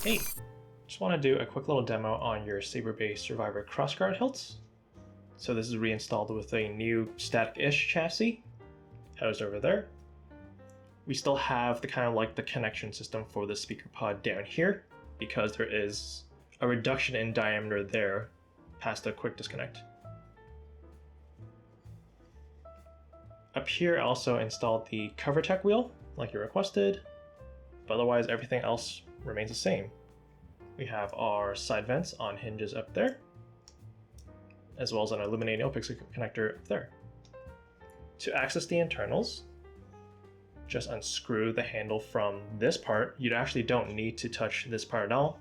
Hey, just want to do a quick little demo on your Saberbay Survivor Crossguard hilts. So this is reinstalled with a new static-ish chassis, housed over there. We still have the kind of like the connection system for the speaker pod down here, because there is a reduction in diameter there past a quick disconnect. Up here I also installed the cover tech wheel, like you requested, but otherwise everything else remains the same. We have our side vents on hinges up there, as well as an Illuminated Neopixel connector up there. To access the internals, just unscrew the handle from this part. You actually don't need to touch this part at all,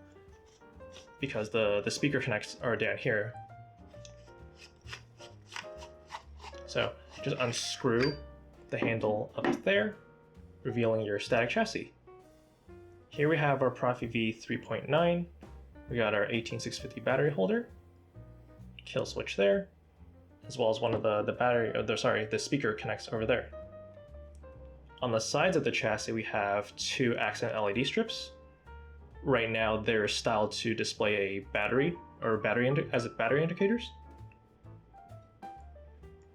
because the speaker connects are down here. So just unscrew the handle up there, revealing your static chassis. Here we have our Proffie v3.9. We got our 18650 battery holder, kill switch there, as well as one of the speaker connects over there. On the sides of the chassis, we have two accent LED strips. Right now, they're styled to display a battery as battery indicators.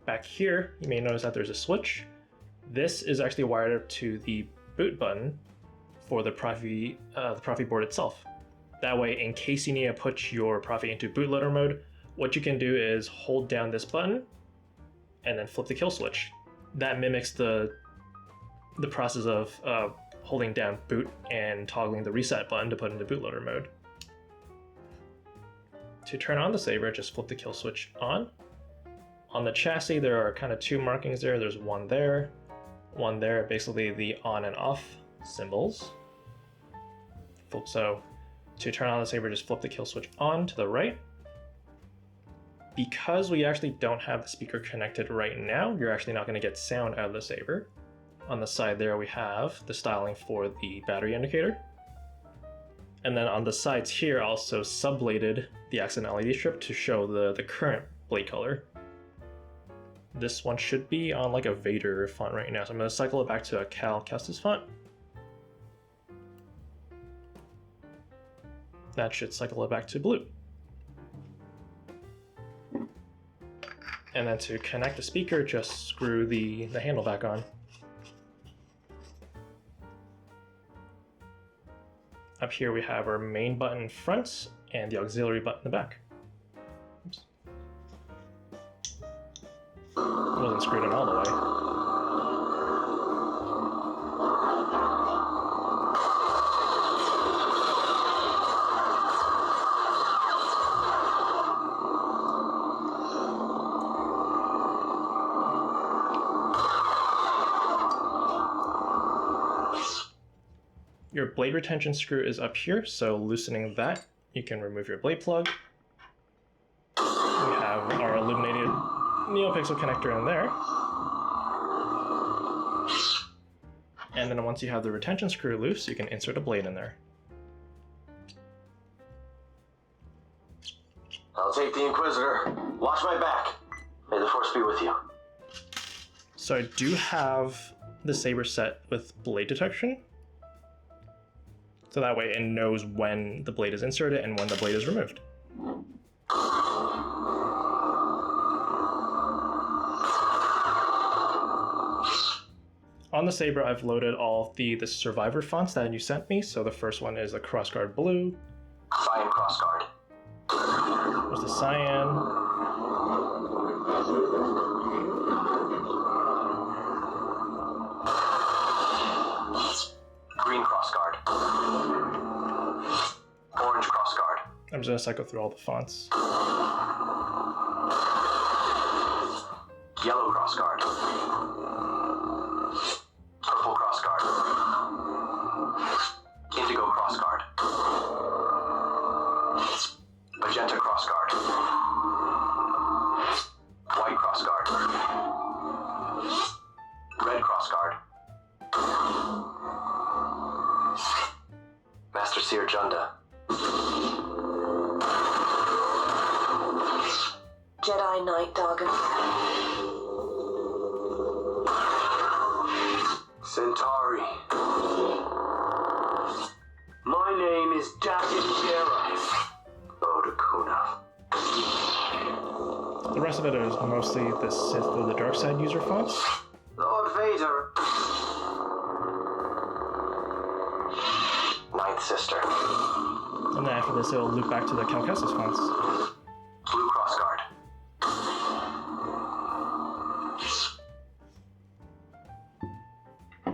Back here, you may notice that there's a switch. This is actually wired up to the boot button for the Proffie board itself. That way, in case you need to put your Proffie into bootloader mode, what you can do is hold down this button and then flip the kill switch. That mimics the process of holding down boot and toggling the reset button to put into bootloader mode. To turn on the Saber, just flip the kill switch on. On the chassis, there are kind of two markings there. There's one there, basically the on and off symbols. So to turn on the Saber, just flip the kill switch on to the right. Because we actually don't have the speaker connected right now, you're actually not going to get sound out of the Saber. On the side there, we have the styling for the battery indicator. And then on the sides here, also subbladed the accent LED strip to show the current blade color. This one should be on like a Vader font right now, so I'm going to cycle it back to a Cal Kestis font. That should cycle it back to blue. And then to connect the speaker, just screw the handle back on. Up here we have our main button front and the auxiliary button in the back. Oops. It wasn't screwed in all the way. Your blade retention screw is up here, so loosening that, you can remove your blade plug. We have our Illuminated Neopixel connector in there. And then once you have the retention screw loose, you can insert a blade in there. I'll take the Inquisitor. Watch my back. May the Force be with you. So I do have the Saber set with blade detection. So that way it knows when the blade is inserted and when the blade is removed. On the Saber, I've loaded all of the Survivor fonts that you sent me. So the first one is the Crossguard Blue. Cyan Crossguard. There's the Cyan. Green Crossguard. Orange Crossguard. I'm just going to cycle through all the fonts. Yellow Crossguard. Purple Crossguard. Indigo Crossguard. Magenta Crossguard. White Crossguard. Red Crossguard. Master Seer Junda. Jedi Knight Doggo. Centauri. My name is Dash rest of it is mostly the Sith or the Dark Side user fonts. Lord Vader. Ninth Sister. And then after this, it'll loop back to the Calcassus fonts. Blue Crossguard.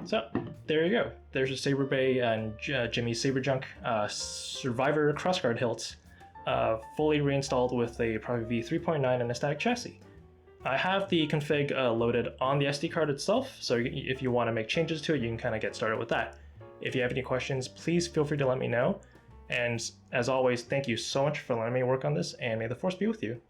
So, there you go. There's a Saberbay and Jimmy's Saber Junk Survivor Crossguard hilts, fully reinstalled with a Proffie v3.9 and a static chassis. I have the config loaded on the SD card itself, so if you want to make changes to it, you can kind of get started with that. If you have any questions, please feel free to let me know. And as always, thank you so much for letting me work on this, and may the Force be with you.